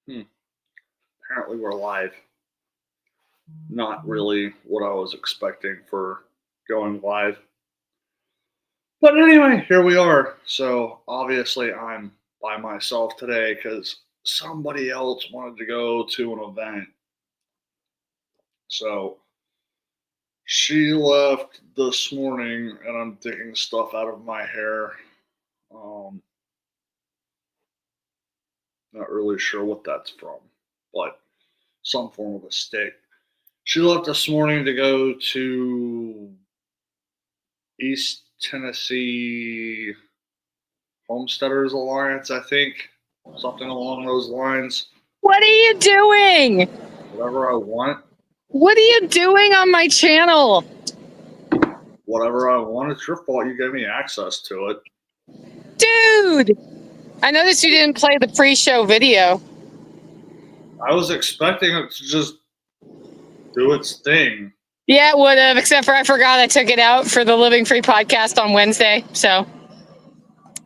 Hmm. Apparently we're live. Not really what I was expecting for going live. But anyway, here we are. So obviously I'm by myself today because somebody else wanted to go to an event. So she left this morning and I'm digging stuff out of my hair. Um, Not really sure what that's from, but some form of a stick. She left this morning to go to East Tennessee Homesteaders Alliance, I think. Something along those lines. What are you doing? Whatever I want. What are you doing on my channel? Whatever I want. It's your fault you gave me access to it. Dude! I noticed you didn't play the pre-show video. I was expecting it to just do its thing. Yeah, it would have, except for I forgot I took it out for the Living Free podcast on Wednesday, so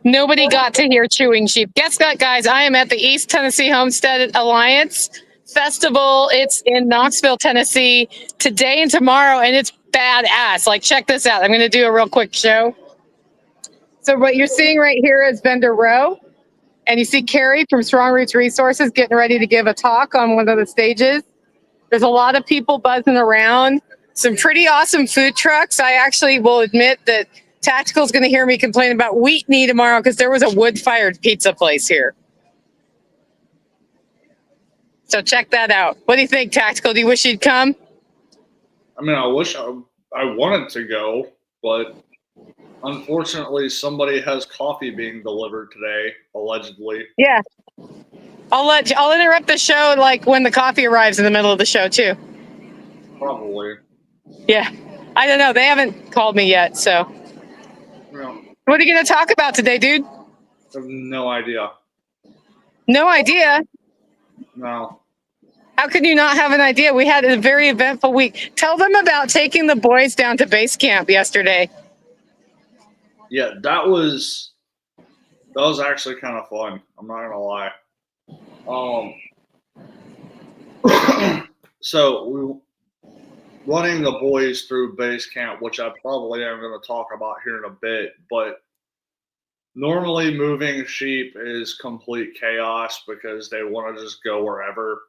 nobody got to hear Chewing Sheep. Guess what, guys? I am at the East Tennessee Homestead Alliance Festival. It's in Knoxville, Tennessee, today and tomorrow, and it's badass. Like, check this out. I'm going to do a real quick show. So what you're seeing right here is Vendor Row, and you see Carrie from Strong Roots Resources getting ready to give a talk on one of the stages. There's a lot of people buzzing around. Some pretty awesome food trucks. I actually will admit that Tactical's going to hear me complain about Wheatney tomorrow because there was a wood-fired pizza place here. So check that out. What do you think, Tactical? Do you wish you'd come? I mean, I wish I wanted to go, but unfortunately, somebody has coffee being delivered today, allegedly. Yeah. I'll interrupt the show like when the coffee arrives in the middle of the show too. Probably. Yeah. I don't know. They haven't called me yet, so. No, What are you going to talk about today, dude? I have no idea. No idea. No. How could you not have an idea? We had a very eventful week. Tell them about taking the boys down to base camp yesterday. Yeah, that was actually kind of fun. I'm not gonna lie. So we running the boys through base camp, which I probably am going to talk about here in a bit, but normally moving sheep is complete chaos because they want to just go wherever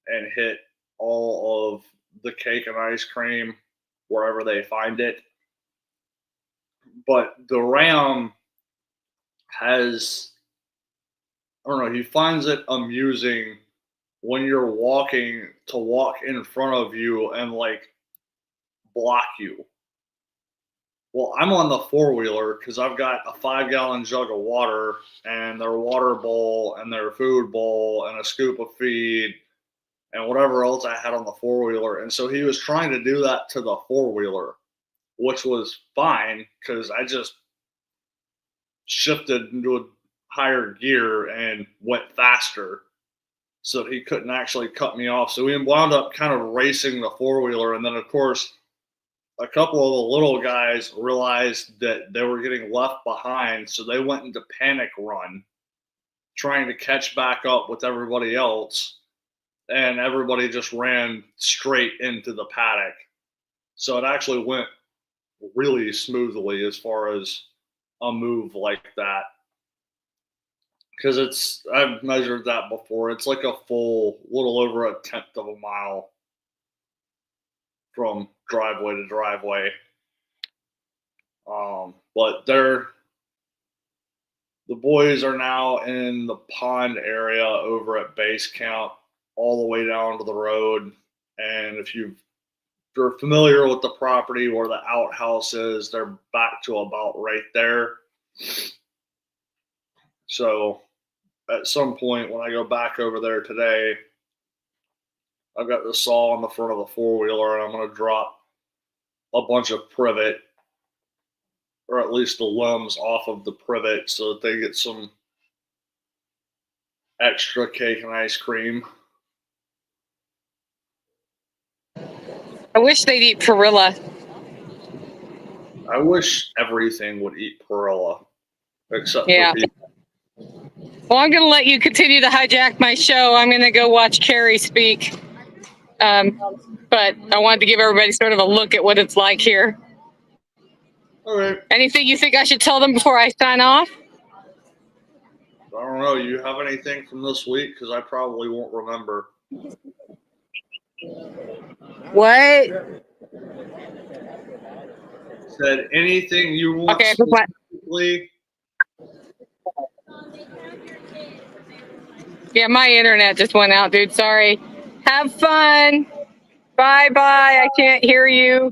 and hit all of the cake and ice cream wherever they find it. But the ram has, I don't know, he finds it amusing when you're walking to walk in front of you and like block you. Well, I'm on the four-wheeler because I've got a 5-gallon jug of water and their water bowl and their food bowl and a scoop of feed and whatever else I had on the four-wheeler. And so he was trying to do that to the four-wheeler, which was fine because I just shifted into a higher gear and went faster so he couldn't actually cut me off. So we wound up kind of racing the four-wheeler. And then, of course, a couple of the little guys realized that they were getting left behind. So they went into panic run, trying to catch back up with everybody else. And everybody just ran straight into the paddock. So it actually went really smoothly as far as a move like that. Because I've measured that before. It's like a full, little over a tenth of a mile from driveway to driveway. But the boys are now in the pond area over at base camp, all the way down to the road. And if you're familiar with the property where the outhouse is, they're back to about right there. So at some point when I go back over there today, I've got the saw on the front of the four-wheeler and I'm going to drop a bunch of privet, or at least the limbs off of the privet so that they get some extra cake and ice cream. I wish they'd eat Perilla. I wish everything would eat Perilla, except Yeah. for people. Well, I'm going to let you continue to hijack my show. I'm going to go watch Carrie speak. But I wanted to give everybody sort of a look at what it's like here. All right. Anything you think I should tell them before I sign off? I don't know. You have anything from this week? Because I probably won't remember. What? Said anything you want Okay, specifically? Yeah, my internet just went out, dude. Sorry. Have fun. Bye-bye. I can't hear you.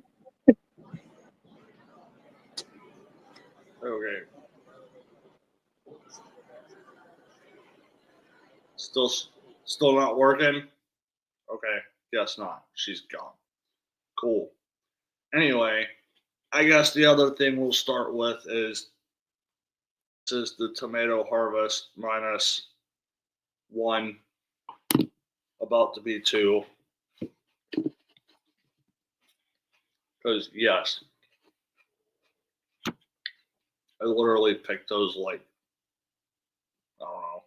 Okay. Still not working? Okay. Guess not. She's gone. Cool. Anyway, I guess the other thing we'll start with is this is the tomato harvest minus 1, about to be 2. Because, yes, I literally picked those like, I don't know,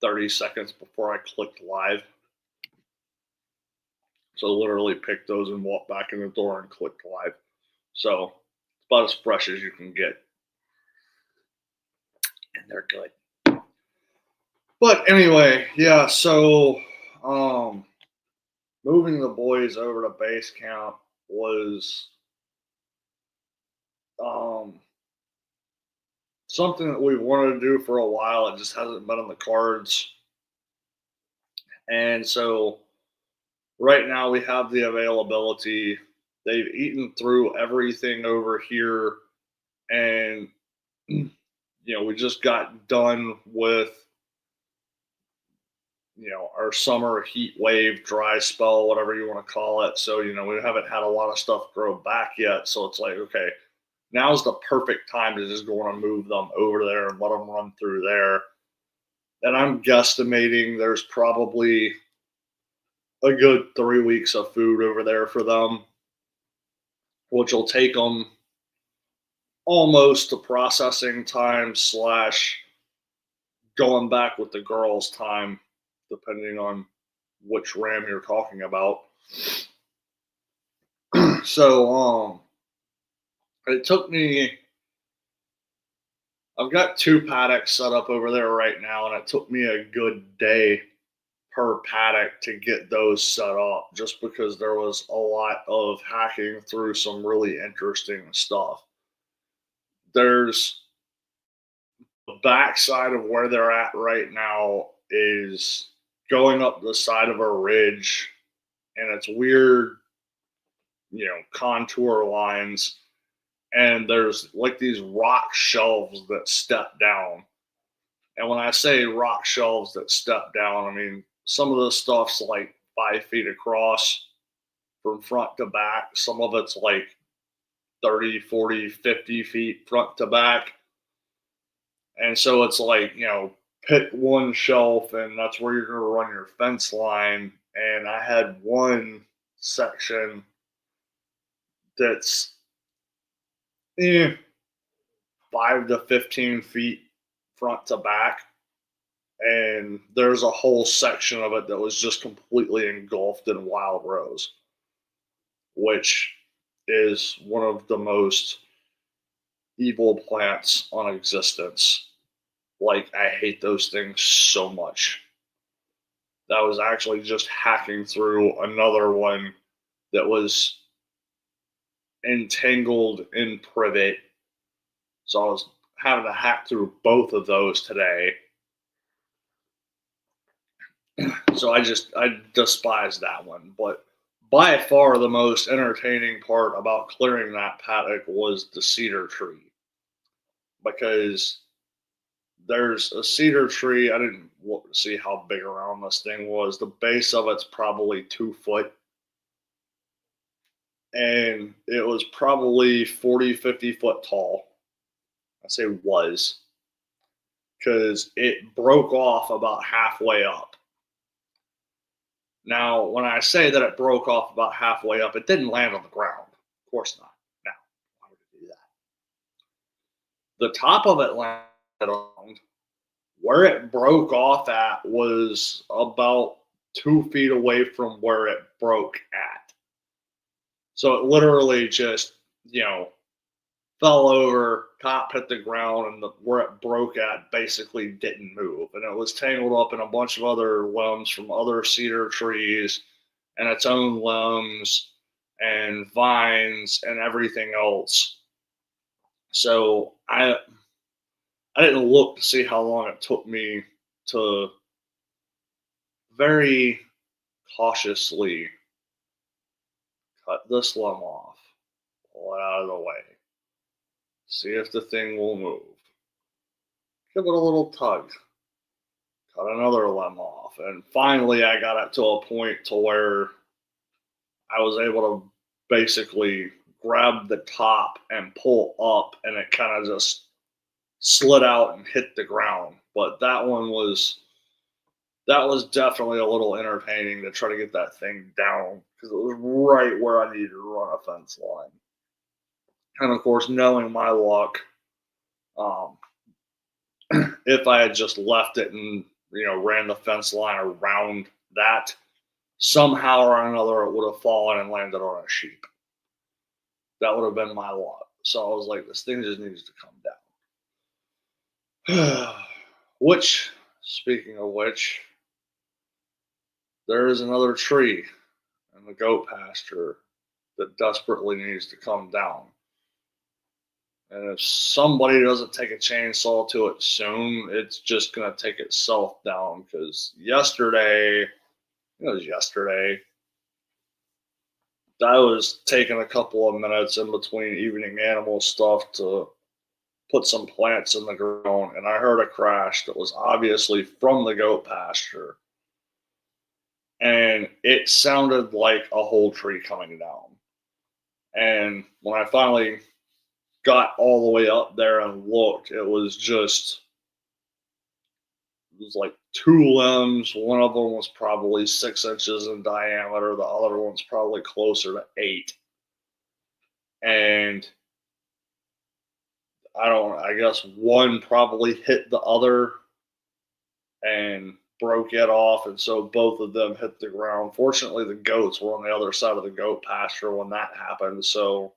30 seconds before I clicked live. So I literally picked those and walked back in the door and clicked live. So it's about as fresh as you can get. And they're good. But anyway, yeah, so moving the boys over to base camp was something that we've wanted to do for a while. It just hasn't been on the cards. And so right now we have the availability. They've eaten through everything over here. And, we just got done with, our summer heat wave, dry spell, whatever you want to call it. So, we haven't had a lot of stuff grow back yet. So it's like, okay, now's the perfect time to just go on and move them over there and let them run through there. And I'm guesstimating there's probably a good 3 weeks of food over there for them, which will take them almost to processing time / going back with the girls' time, depending on which ram you're talking about. So, it took me, I've got 2 paddocks set up over there right now, and it took me a good day per paddock to get those set up, just because there was a lot of hacking through some really interesting stuff. There's the backside of where they're at right now is going up the side of a ridge, and it's weird, contour lines. And there's like these rock shelves that step down. And when I say rock shelves that step down, I mean, some of the stuff's like 5 feet across from front to back. Some of it's like 30, 40, 50 feet front to back. And so it's like, pick one shelf and that's where you're going to run your fence line. And I had one section that's 5 to 15 feet front to back. And there's a whole section of it that was just completely engulfed in wild rose, which is one of the most evil plants on existence. Like, I hate those things so much. That was actually just hacking through another one that was entangled in privet. So I was having to hack through both of those today. So I despise that one. But by far the most entertaining part about clearing that paddock was the cedar tree. Because there's a cedar tree. I didn't see how big around this thing was. The base of it's probably 2 foot. And it was probably 40, 50 foot tall. I say was. Because it broke off about halfway up. Now, when I say that it broke off about halfway up, it didn't land on the ground. Of course not. Now, why would it do that? The top of it landed on where it broke off at was about 2 feet away from where it broke at. So it literally just, fell over, top hit the ground, and where it broke at basically didn't move. And it was tangled up in a bunch of other limbs from other cedar trees and its own limbs and vines and everything else. So I didn't look to see how long it took me to very cautiously cut this limb off, pull it out of the way, see if the thing will move, give it a little tug, cut another limb off, and finally I got it to a point to where I was able to basically grab the top and pull up, and it kind of just slid out and hit the ground. But that was definitely a little entertaining to try to get that thing down because it was right where I needed to run a fence line. And of course, knowing my luck, if I had just left it and ran the fence line around that, somehow or another it would have fallen and landed on a sheep. That would have been my luck. So I was like, this thing just needs to come down. Which, speaking of which, there is another tree in the goat pasture that desperately needs to come down. And if somebody doesn't take a chainsaw to it soon, it's just going to take itself down. Because yesterday, I was taking a couple of minutes in between evening animal stuff to put some plants in the ground, and I heard a crash that was obviously from the goat pasture. And it sounded like a whole tree coming down. And when I finally got all the way up there and looked, it was like 2 limbs. One of them was probably 6 inches in diameter. The other one's probably closer to 8. And I guess one probably hit the other and broke it off. And so both of them hit the ground. Fortunately, the goats were on the other side of the goat pasture when that happened. So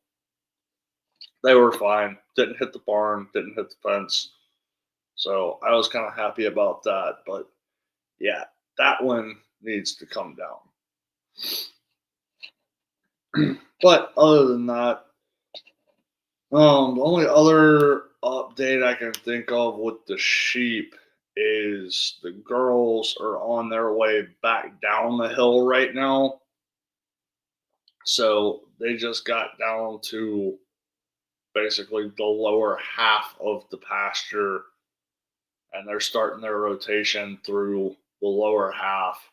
they were fine. Didn't hit the barn, didn't hit the fence. So I was kind of happy about that. But yeah, that one needs to come down. But other than that, the only other update I can think of with the sheep is the girls are on their way back down the hill right now. So they just got down to basically the lower half of the pasture, and they're starting their rotation through the lower half,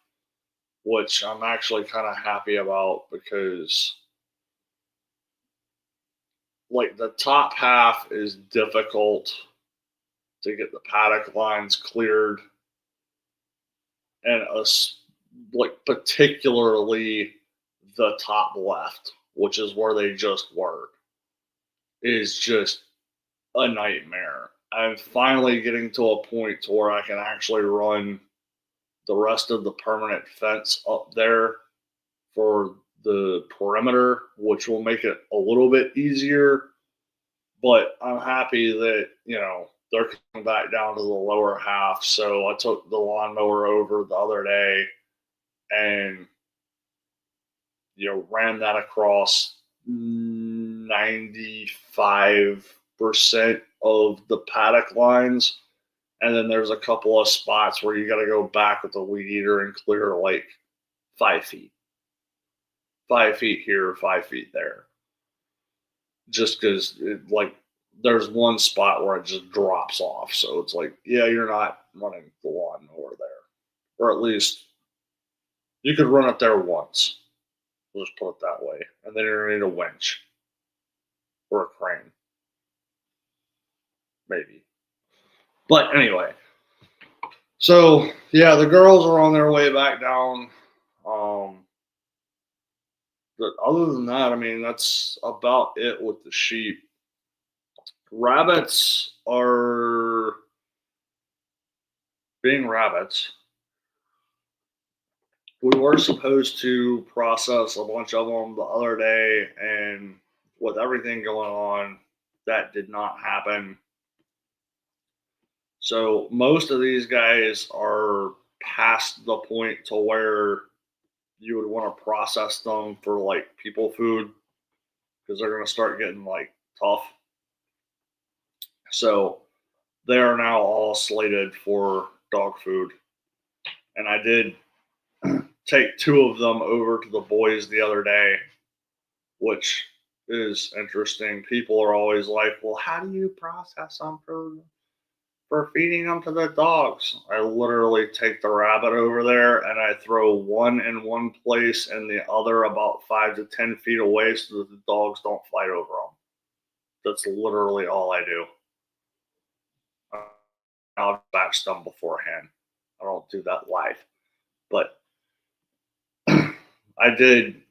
which I'm actually kind of happy about because like the top half is difficult to get the paddock lines cleared, and like particularly the top left, which is where they just were, is just a nightmare. I'm finally getting to a point to where I can actually run the rest of the permanent fence up there for the perimeter, which will make it a little bit easier. But I'm happy that, they're coming back down to the lower half. So I took the lawnmower over the other day and, ran that across 95% of the paddock lines. And then there's a couple of spots where you got to go back with the weed eater and clear like 5 feet. 5 feet here, 5 feet there. Just because, there's one spot where it just drops off. So it's like, yeah, you're not running the lawnmower there. Or at least you could run it there once. We'll just put it that way. And then you're going to need a winch or a crane. Maybe. But anyway. So, yeah, the girls are on their way back down. But other than that, I mean, that's about it with the sheep. Rabbits are being rabbits, we were supposed to process a bunch of them the other day, and with everything going on, that did not happen. So most of these guys are past the point to where you would want to process them for like people food because they're going to start getting like tough. So they are now all slated for dog food. And I did take two of them over to the boys the other day, which is interesting. People are always like, well, how do you process them for feeding them to the dogs? I literally take the rabbit over there and I throw one in one place and the other about 5 to 10 feet away so that the dogs don't fight over them. That's literally all I do. I'll batch them beforehand. I don't do that live. But I did,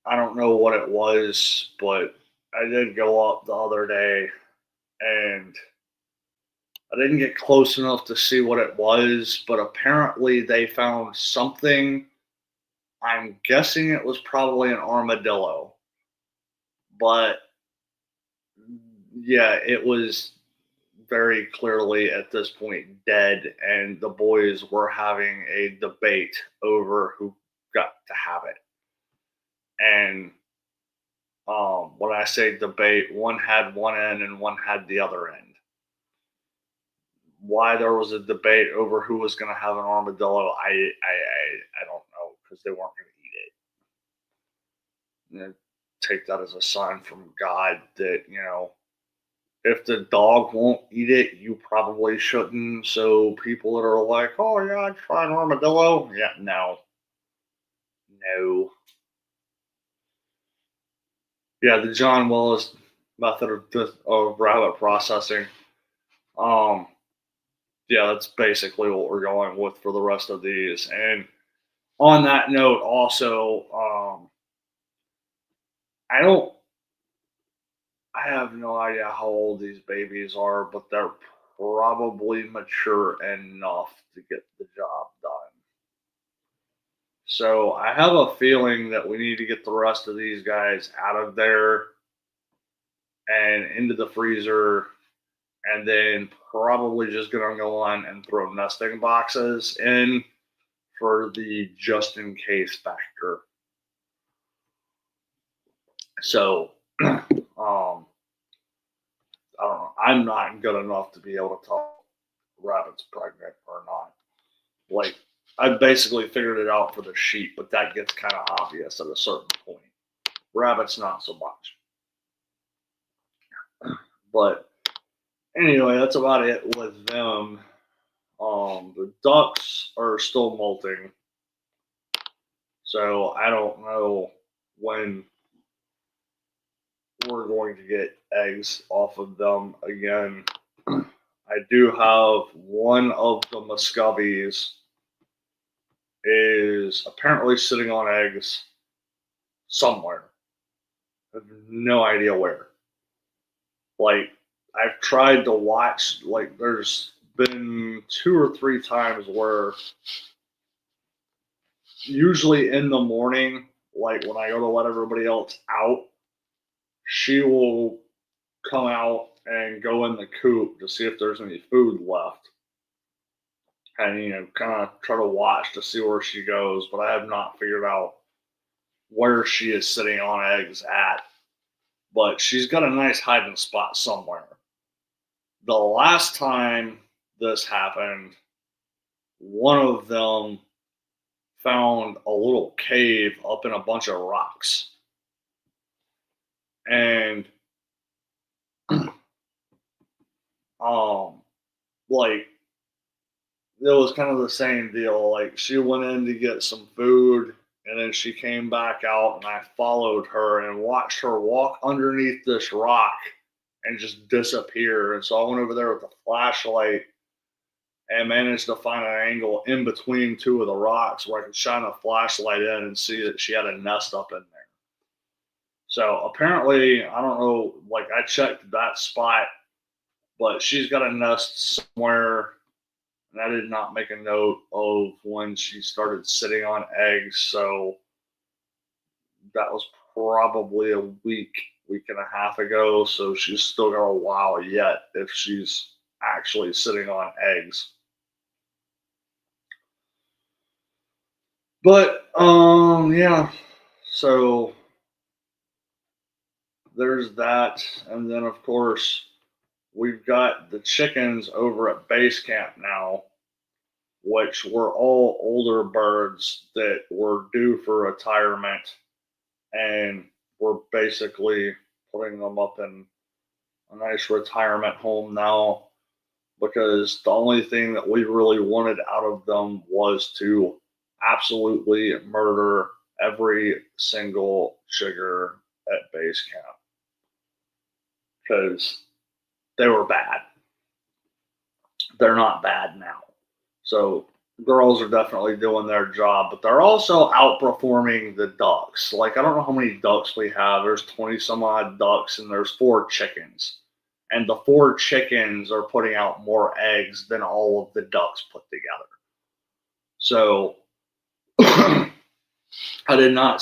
I don't know what it was, but I did go up the other day and I didn't get close enough to see what it was, but apparently they found something. I'm guessing it was probably an armadillo. But yeah, it was very clearly at this point dead, and the boys were having a debate over who got to have it. And when I say debate, one had one end and one had the other end. Why there was a debate over who was going to have an armadillo, I don't know, because they weren't going to eat it. You know, take that as a sign from God that, you know, if the dog won't eat it, you probably shouldn't. So people that are like, oh yeah, I'd try an armadillo. Yeah, no. No. Yeah, the John Willis method of rabbit processing. Yeah, that's basically what we're going with for the rest of these. And on that note, also, I don't, I have no idea how old these babies are, but they're probably mature enough to get the job done. So I have a feeling that we need to get the rest of these guys out of there and into the freezer, and then probably just gonna go on and throw nesting boxes in for the just in case factor. So, I don't know. I'm not good enough to be able to tell rabbits pregnant or not. Like, I basically figured it out for the sheep, but that gets kind of obvious at a certain point. Rabbits, not so much. But anyway, that's about it with them. The ducks are still molting, so I don't know when we're going to get eggs off of them again. I do have one of the muscovies is apparently sitting on eggs somewhere. I have no idea where. Like, I've tried to watch, like, there's been 2 or 3 times where usually in the morning, like when I go to let everybody else out, she will come out and go in the coop to see if there's any food left. And, you know, kind of try to watch to see where she goes, but I have not figured out where she is sitting on eggs at. But she's got a nice hiding spot somewhere. The last time this happened, one of them found a little cave up in a bunch of rocks. And like it was kind of the same deal. Like she went in to get some food and then she came back out and I followed her and watched her walk underneath this rock and just disappear. And so I went over there with a flashlight and managed to find an angle in between two of the rocks where I could shine a flashlight in and see that she had a nest up in there. So apparently, I don't know, like I checked that spot, but she's got a nest somewhere and I did not make a note of when she started sitting on eggs, so that was probably a week and a half ago, so she's still got a while yet if she's actually sitting on eggs. But yeah, so there's that, and then of course we've got the chickens over at base camp now, which were all older birds that were due for retirement, and we're basically putting them up in a nice retirement home now because the only thing that we really wanted out of them was to absolutely murder every single chigger at base camp because they were bad. They're not bad now. So girls are definitely doing their job, but they're also outperforming the ducks. Like, I don't know how many ducks we have. There's 20 some odd ducks and there's 4 chickens. And the 4 chickens are putting out more eggs than all of the ducks put together. So I didn't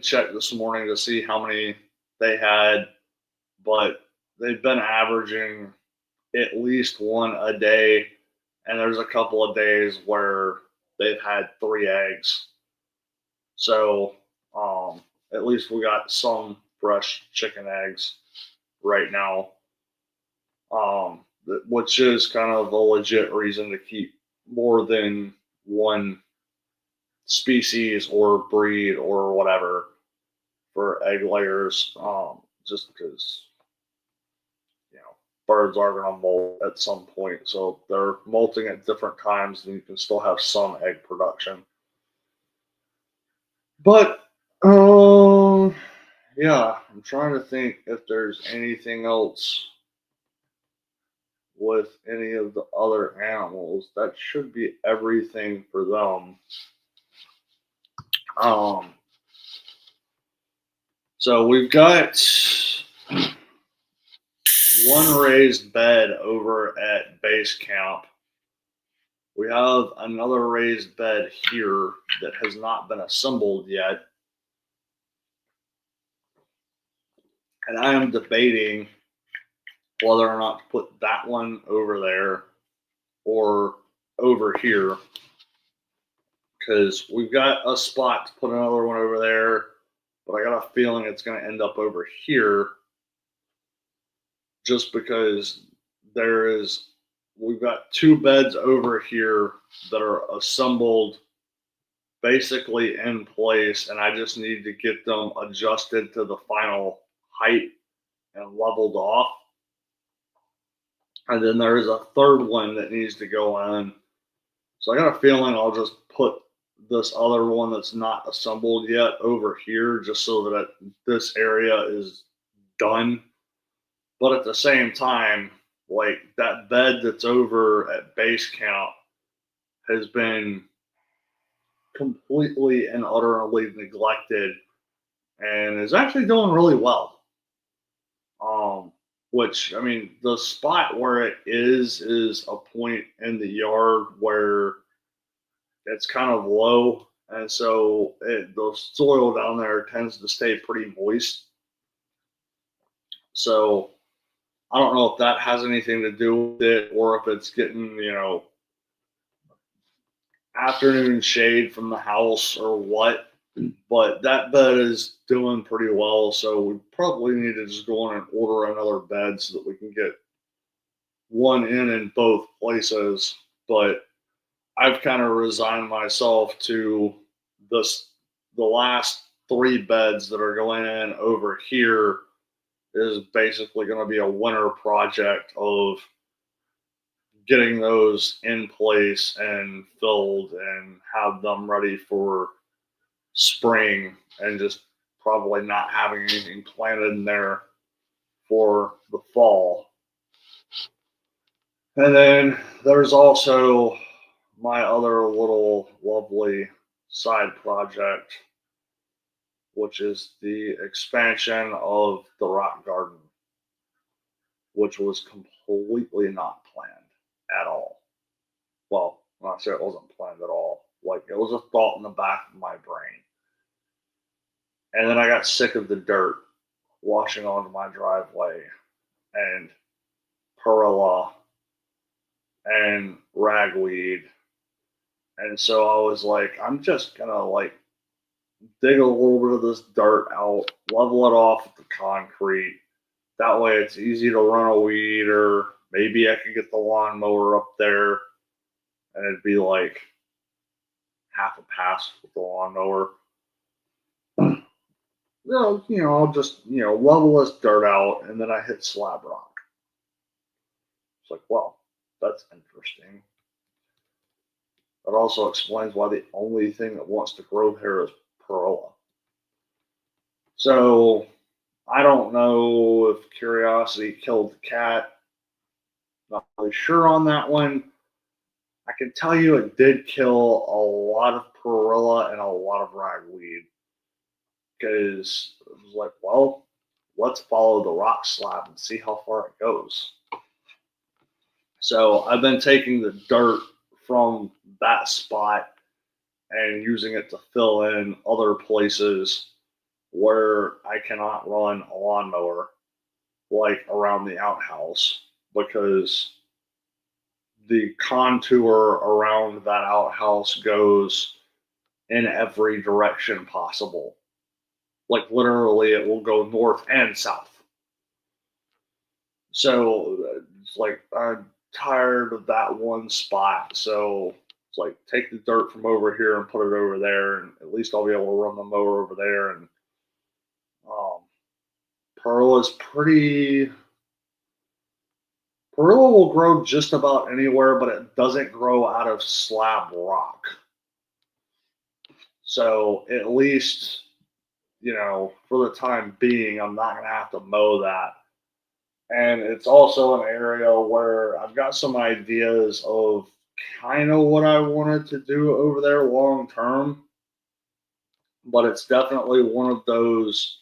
check this morning to see how many they had, but they've been averaging at least one a day. And there's a couple of days where they've had 3 eggs. So at least we got some fresh chicken eggs right now, which is kind of a legit reason to keep more than one species or breed or whatever for egg layers, just because birds are going to molt at some point. So they're molting at different times, and you can still have some egg production. But yeah, I'm trying to think if there's anything else with any of the other animals. That should be everything for them. So we've got one raised bed over at base camp. We have another raised bed here that has not been assembled yet. And I am debating whether or not to put that one over there or over here, because we've got a spot to put another one over there, but I got a feeling it's going to end up over here just because we've got 2 beds over here that are assembled basically in place, and I just need to get them adjusted to the final height and leveled off. And then there is a third one that needs to go in. So I got a feeling I'll just put this other one that's not assembled yet over here just so that this area is done. But at the same time, like, that bed that's over at base camp has been completely and utterly neglected and is actually doing really well. Which, I mean, the spot where it is a point in the yard where it's kind of low, and so the soil down there tends to stay pretty moist. So I don't know if that has anything to do with it, or if it's getting, afternoon shade from the house or what. But that bed is doing pretty well, so we probably need to just go in and order another bed so that we can get one in both places. But I've kind of resigned myself to the last 3 beds that are going in over here is basically going to be a winter project of getting those in place and filled and have them ready for spring, and just probably not having anything planted in there for the fall. And then there's also my other little lovely side project, which is the expansion of the rock garden, which was completely not planned at all. Well, when I say it wasn't planned at all, like it was a thought in the back of my brain. And then I got sick of the dirt washing onto my driveway and perilla and ragweed. And so I was like, I'm just gonna like dig a little bit of this dirt out, level it off with the concrete. That way it's easy to run a weed, or maybe I could get the lawnmower up there and it'd be like half a pass with the lawnmower. I'll just, level this dirt out and then I hit slab rock. It's like, well, that's interesting. That also explains why the only thing that wants to grow here is perilla. So I don't know if curiosity killed the cat. Not really sure on that one. I can tell you it did kill a lot of perilla and a lot of ragweed. Because it was like, well, let's follow the rock slab and see how far it goes. So I've been taking the dirt from that spot and using it to fill in other places where I cannot run a lawnmower, like around the outhouse, because the contour around that outhouse goes in every direction possible. Like literally, it will go north and south. So it's like I'm tired of that one spot. So it's like take the dirt from over here and put it over there, and at least I'll be able to run the mower over there. And Perilla is pretty. Perilla will grow just about anywhere, but it doesn't grow out of slab rock. So at least, for the time being, I'm not going to have to mow that. And it's also an area where I've got some ideas of kind of what I wanted to do over there long term. But it's definitely one of those,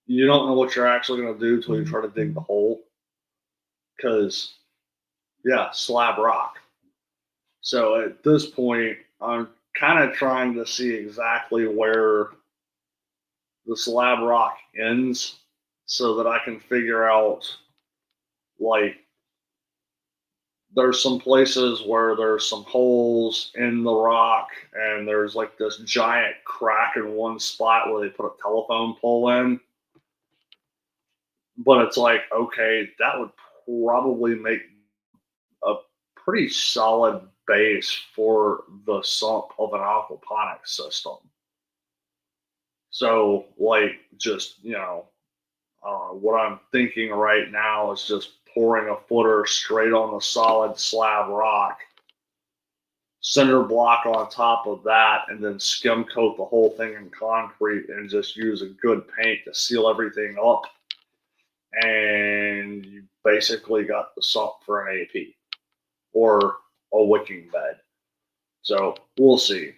you don't know what you're actually going to do until you try to dig the hole. Because, yeah, slab rock. So at this point, I'm kind of trying to see exactly where the slab rock ends so that I can figure out, like, there's some places where there's some holes in the rock and there's like this giant crack in one spot where they put a telephone pole in. But it's like, okay, that would probably make a pretty solid base for the sump of an aquaponics system. So, like, just, what I'm thinking right now is just pouring a footer straight on the solid slab rock, cinder block on top of that, and then skim coat the whole thing in concrete and just use a good paint to seal everything up. And you basically got the sump for an AP or a wicking bed. So we'll see.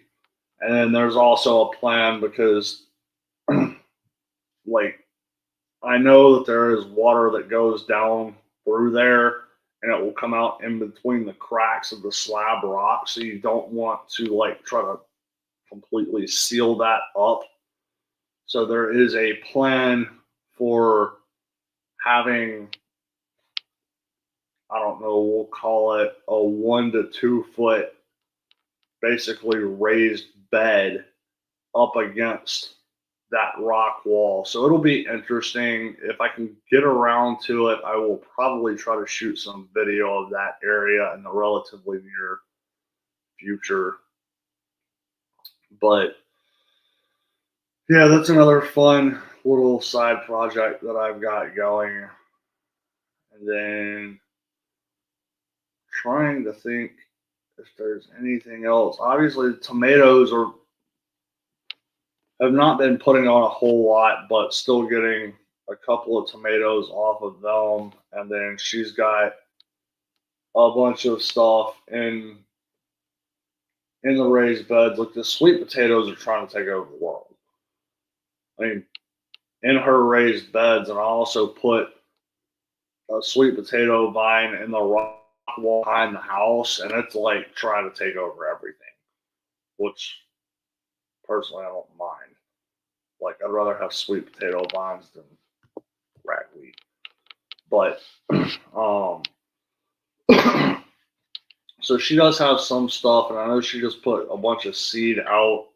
And then there's also a plan because, like, I know that there is water that goes down through there and it will come out in between the cracks of the slab rock. So you don't want to, like, try to completely seal that up. So there is a plan for having, I don't know, we'll call it a 1 to 2 foot basically raised bed up against that rock wall. So it'll be interesting. If I can get around to it, I will probably try to shoot some video of that area in the relatively near future. But yeah, that's another fun little side project that I've got going. And then trying to think if there's anything else. Obviously, the tomatoes have not been putting on a whole lot, but still getting a couple of tomatoes off of them. And then she's got a bunch of stuff in the raised beds. Like the sweet potatoes are trying to take over the world. I mean, in her raised beds, and I also put a sweet potato vine in the rock wall behind the house, and it's like trying to take over everything, which personally I don't mind. Like, I'd rather have sweet potato vines than ragweed. But so she does have some stuff, and I know she just put a bunch of seed out.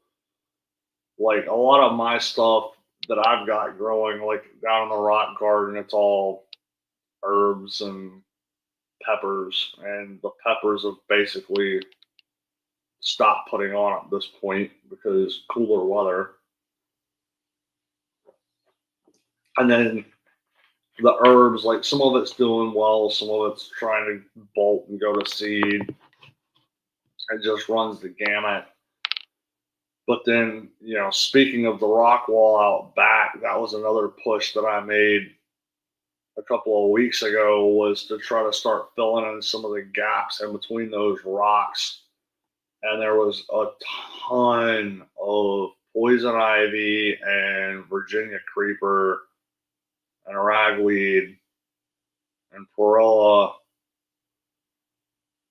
Like, a lot of my stuff that I've got growing, like down in the rock garden, it's all herbs and peppers, and the peppers have basically stopped putting on at this point because cooler weather. And then the herbs, like some of it's doing well, some of it's trying to bolt and go to seed. It just runs the gamut. But then, speaking of the rock wall out back, that was another push that I made a couple of weeks ago, was to try to start filling in some of the gaps in between those rocks. And there was a ton of poison ivy and Virginia creeper and ragweed and perilla,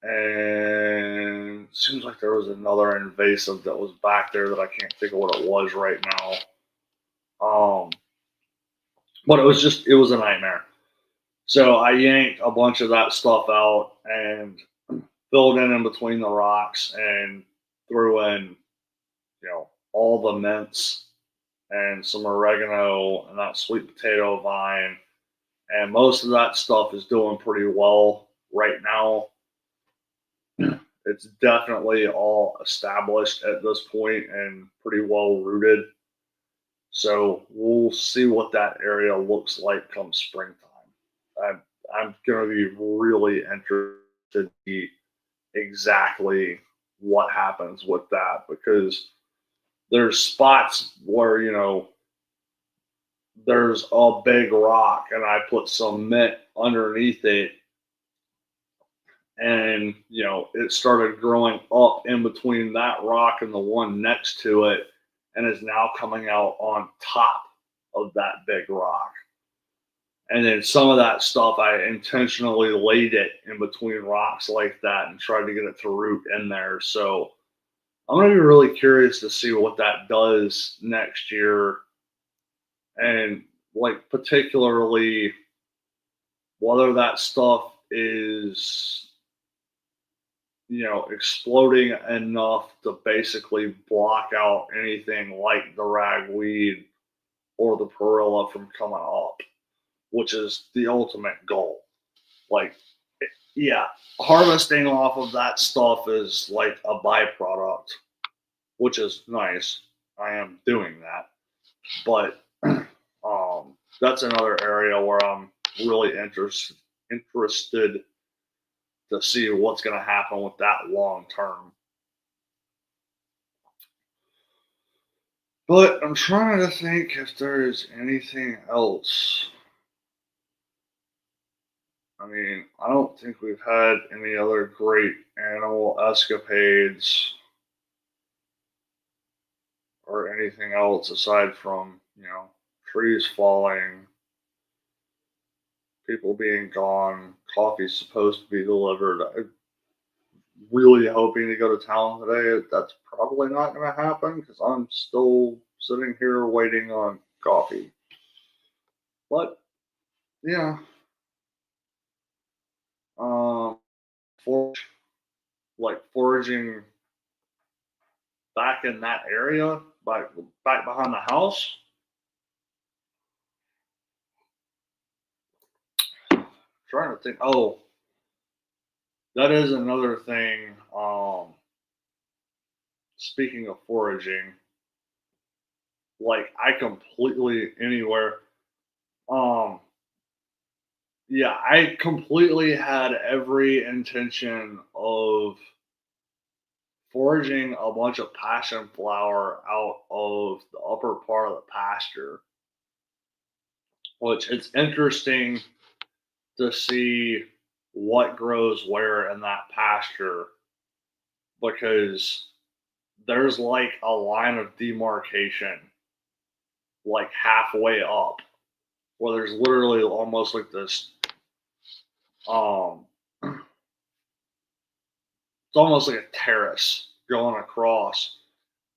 and it seems like there was another invasive that was back there that I can't think of what it was right now. But it was a nightmare. So I yanked a bunch of that stuff out and filled in between the rocks and threw in, all the mints and some oregano and that sweet potato vine. And most of that stuff is doing pretty well right now. It's definitely all established at this point and pretty well rooted. So we'll see what that area looks like come springtime. I'm going to be really interested to see exactly what happens with that, because there's spots where, there's a big rock and I put some mint underneath it, and it started growing up in between that rock and the one next to it, and is now coming out on top of that big rock. And then some of that stuff, I intentionally laid it in between rocks like that and tried to get it to root in there. So I'm going to be really curious to see what that does next year, and like particularly whether that stuff is exploding enough to basically block out anything like the ragweed or the perilla from coming up, which is the ultimate goal. Like, yeah, harvesting off of that stuff is like a byproduct, which is nice. I am doing that. But that's another area where I'm really interested to see what's going to happen with that long term. But I'm trying to think if there's anything else. I mean, I don't think we've had any other great animal escapades or anything else aside from, trees falling, people being gone, coffee's supposed to be delivered. I'm really hoping to go to town today. That's probably not going to happen because I'm still sitting here waiting on coffee. But, yeah. Foraging back in that area, back behind the house. Trying to think. Oh, that is another thing. Speaking of foraging, like I completely anywhere. Yeah, I completely had every intention of foraging a bunch of passion flower out of the upper part of the pasture, which it's interesting to see what grows where in that pasture, because there's like a line of demarcation like halfway up where there's literally almost like this almost like a terrace going across,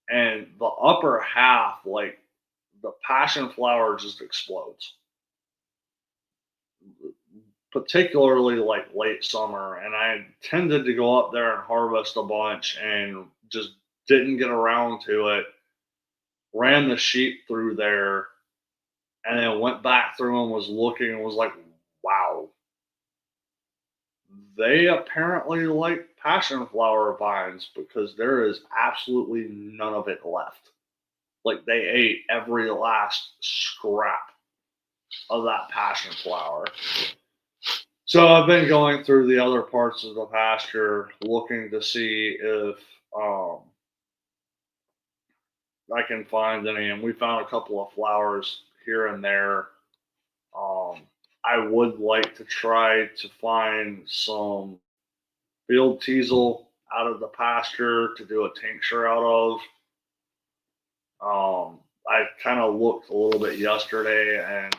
and the upper half, like the passion flower, just explodes. Particularly like late summer, and I tended to go up there and harvest a bunch, and just didn't get around to it. Ran the sheep through there, and then went back through and was looking and was like, wow, they apparently like passion flower vines because there is absolutely none of it left. Like they ate every last scrap of that passion flower. So I've been going through the other parts of the pasture looking to see if I can find any, and we found a couple of flowers here and there. I would like to try to find some field teasel out of the pasture to do a tincture out of. I kind of looked a little bit yesterday, and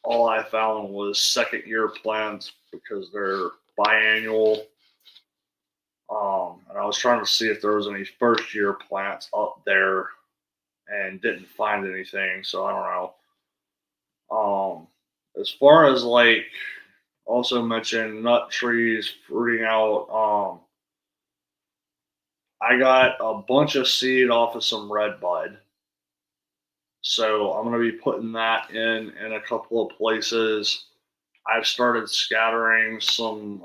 all I found was second year plants because they're biannual. And I was trying to see if there was any first year plants up there, and didn't find anything. So I don't know. As far as like, also mentioned nut trees fruiting out. I got a bunch of seed off of some red bud. So I'm going to be putting that in a couple of places. I've started scattering some,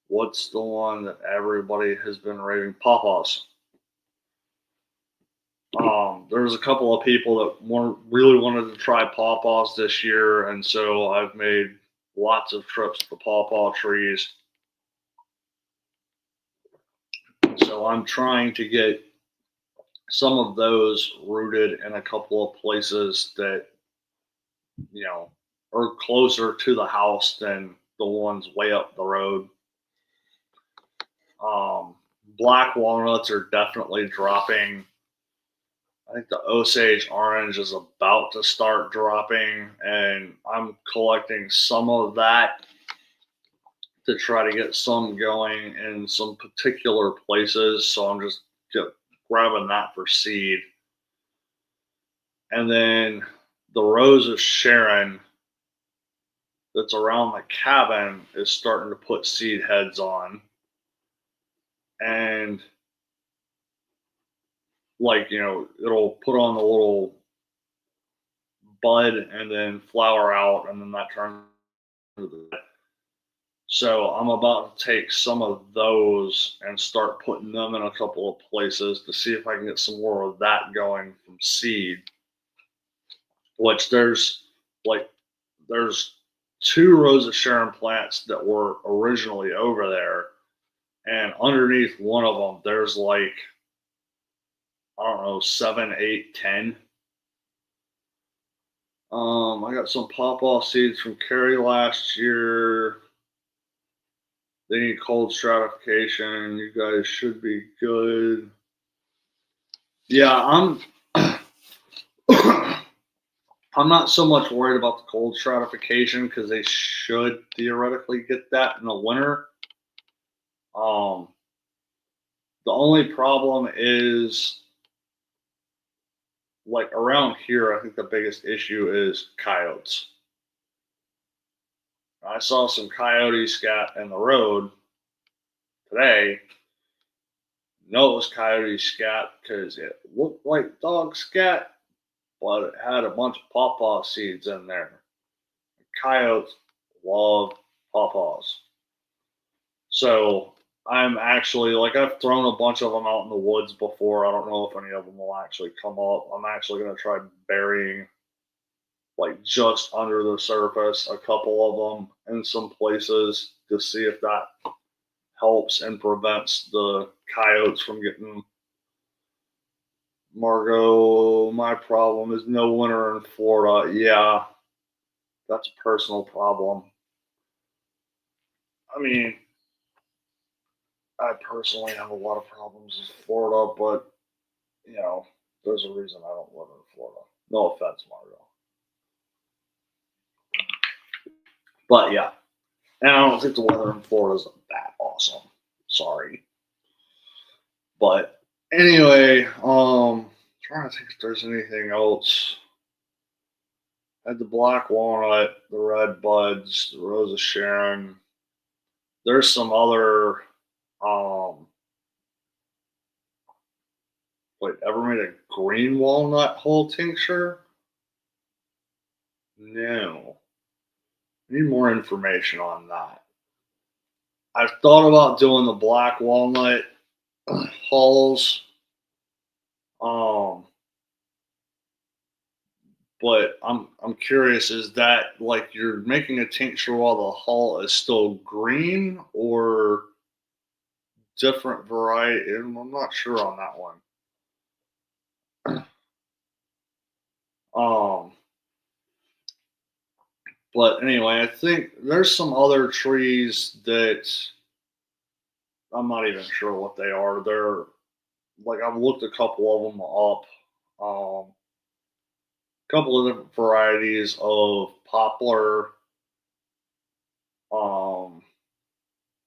what's the one that everybody has been raving? Pawpaws. There's a couple of people that really wanted to try pawpaws this year, and so I've made lots of trips to pawpaw trees. So I'm trying to get some of those rooted in a couple of places that, you know, are closer to the house than the ones way up the road. Black walnuts are definitely dropping. I think the Osage orange is about to start dropping, and I'm collecting some of that to try to get some going in some particular places. So I'm just grabbing that for seed. And then the Rose of Sharon that's around the cabin is starting to put seed heads on. And like, you know, it'll put on a little bud and then flower out, and then that turns into the. So I'm about to take some of those and start putting them in a couple of places to see if I can get some more of that going from seed. Which there's two Rose of Sharon plants that were originally over there, and underneath one of them there's like, I don't know, 7, 8, 10. I got some pawpaw seeds from Carrie last year. They need cold stratification. You guys should be good. Yeah, I'm not so much worried about the cold stratification because they should theoretically get that in the winter. The only problem is, like around here, I think the biggest issue is coyotes. I saw some coyotes scat in the road today. No, it was coyote scat because it looked like dog scat, but it had a bunch of pawpaw seeds in there. Coyotes love pawpaws. So I'm actually, like, I've thrown a bunch of them out in the woods before. I don't know if any of them will actually come up. I'm actually going to try burying, like, just under the surface, a couple of them in some places to see if that helps and prevents the coyotes from getting. Margot, my problem is no winter in Florida. Yeah, that's a personal problem. I mean, I personally have a lot of problems in Florida, but, you know, there's a reason I don't live in Florida. No offense, Margot. But yeah, And I don't think the weather in Florida is that awesome. Sorry. But anyway, trying to think if there's anything else. Had the black walnut, the red buds, the rose of Sharon. There's some other. Wait, ever made a green walnut hull tincture? No. Need more information on that. I've thought about doing the black walnut hulls. But I'm curious, is that like you're making a tincture while the hull is still green or different variety? I'm not sure on that one. Um, but anyway, I think there's some other trees that I'm not even sure what they are. They're like I've looked a couple of them up. A couple of different varieties of poplar. Um,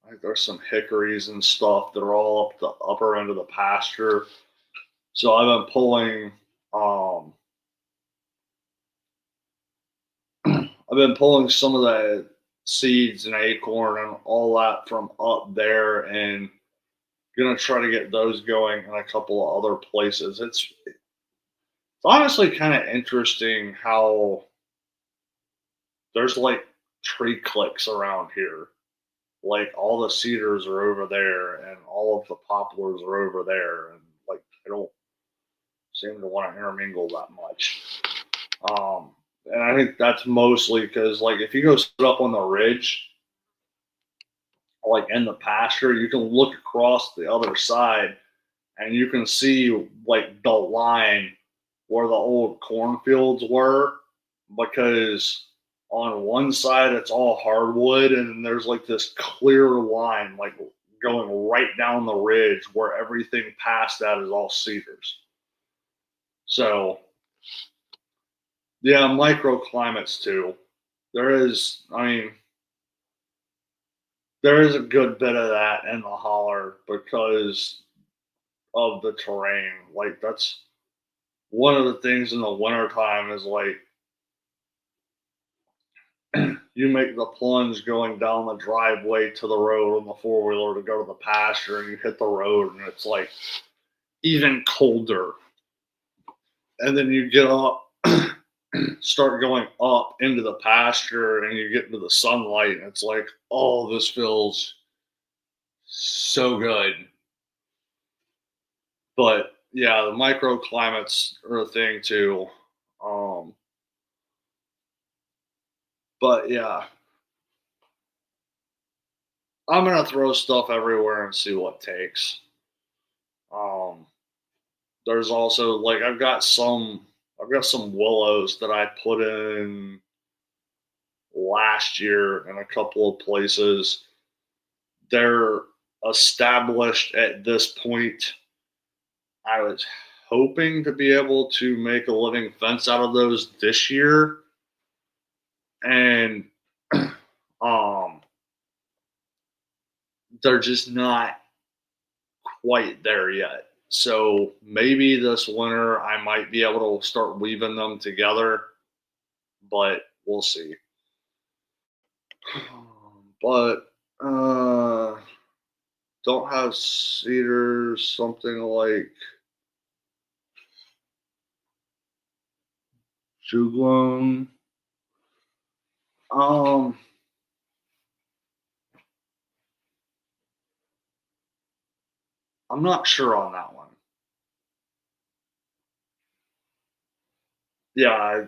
I think there's some hickories and stuff that are all up the upper end of the pasture. So I've been pulling. Um, I've been pulling some of the seeds and acorn and all that from up there, and gonna try to get those going in a couple of other places. It's honestly kind of interesting how there's like tree cliques around here. Like all the cedars are over there, and all of the poplars are over there, and like I don't seem to want to intermingle that much. Um, and I think that's mostly because, like, if you go sit up on the ridge, like in the pasture, you can look across the other side and you can see like the line where the old cornfields were, because on one side it's all hardwood, and there's like this clear line, like going right down the ridge where everything past that is all cedars. So yeah, microclimates too. There is, I mean, there is a good bit of that in the holler because of the terrain. Like that's one of the things in the wintertime is like you make the plunge going down the driveway to the road on the four wheeler to go to the pasture, and you hit the road and it's like even colder. And then you get up, start going up into the pasture, and you get into the sunlight, and it's like, oh, this feels so good. But yeah, the microclimates are a thing too. Um, but yeah, I'm gonna throw stuff everywhere and see what takes. Um, there's also like I've got some willows that I put in last year in a couple of places. They're established at this point. I was hoping to be able to make a living fence out of those this year, and um, they're just not quite there yet. So maybe this winter I might be able to start weaving them together, but we'll see. But don't have cedars, something like juglone. Um, I'm not sure on that one. Yeah,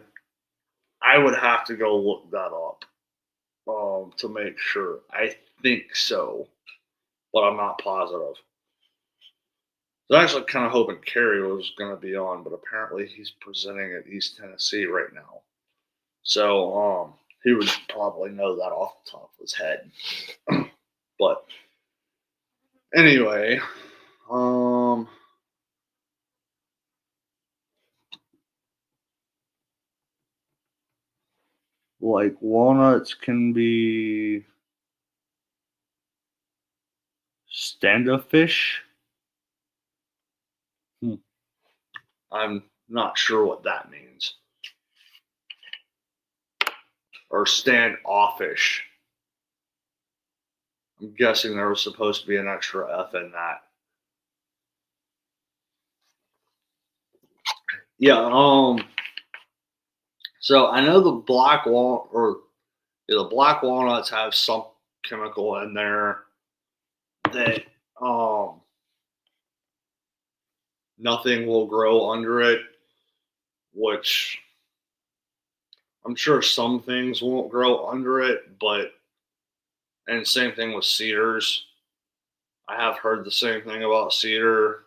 I would have to go look that up to make sure. I think so, but I'm not positive. I was actually kind of hoping Kerry was going to be on, but apparently he's presenting at East Tennessee right now. So he would probably know that off the top of his head. But anyway, um, like walnuts can be Stand-a-fish? I'm not sure what that means. Or standoffish. I'm guessing there was supposed to be an extra F in that. Yeah, so I know the black walnuts have some chemical in there that nothing will grow under it, which I'm sure some things won't grow under it, and same thing with cedars. I have heard the same thing about cedar.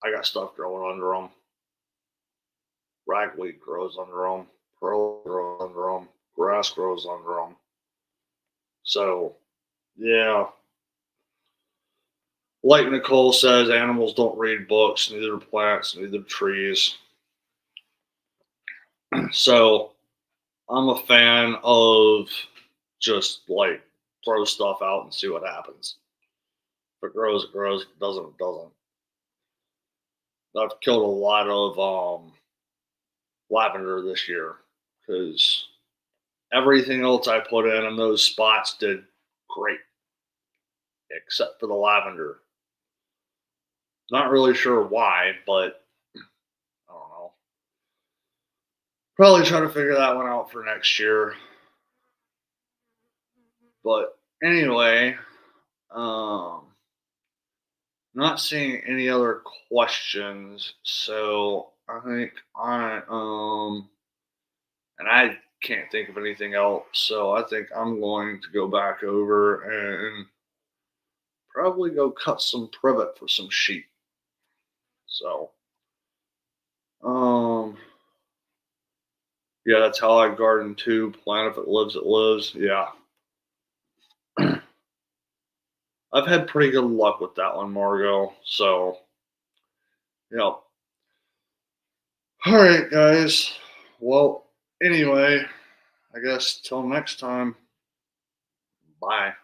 I got stuff growing under them. Ragweed grows under them. Pearl grows under them. Grass grows under them. So, yeah. Like Nicole says, animals don't read books, neither plants, neither trees. So, I'm a fan of just like throw stuff out and see what happens. If it grows, it grows. If it doesn't, it doesn't. I've killed a lot of lavender this year because everything else I put in those spots did great, except for the lavender. Not really sure why, but I don't know. Probably try to figure that one out for next year. But anyway, not seeing any other questions, so I think and I can't think of anything else, so I think I'm going to go back over and probably go cut some privet for some sheep. So, yeah, that's how I garden too. Plant if it lives, it lives. Yeah. I've had pretty good luck with that one, Margot. So, yeah. All right, guys. Well, anyway, I guess till next time. Bye.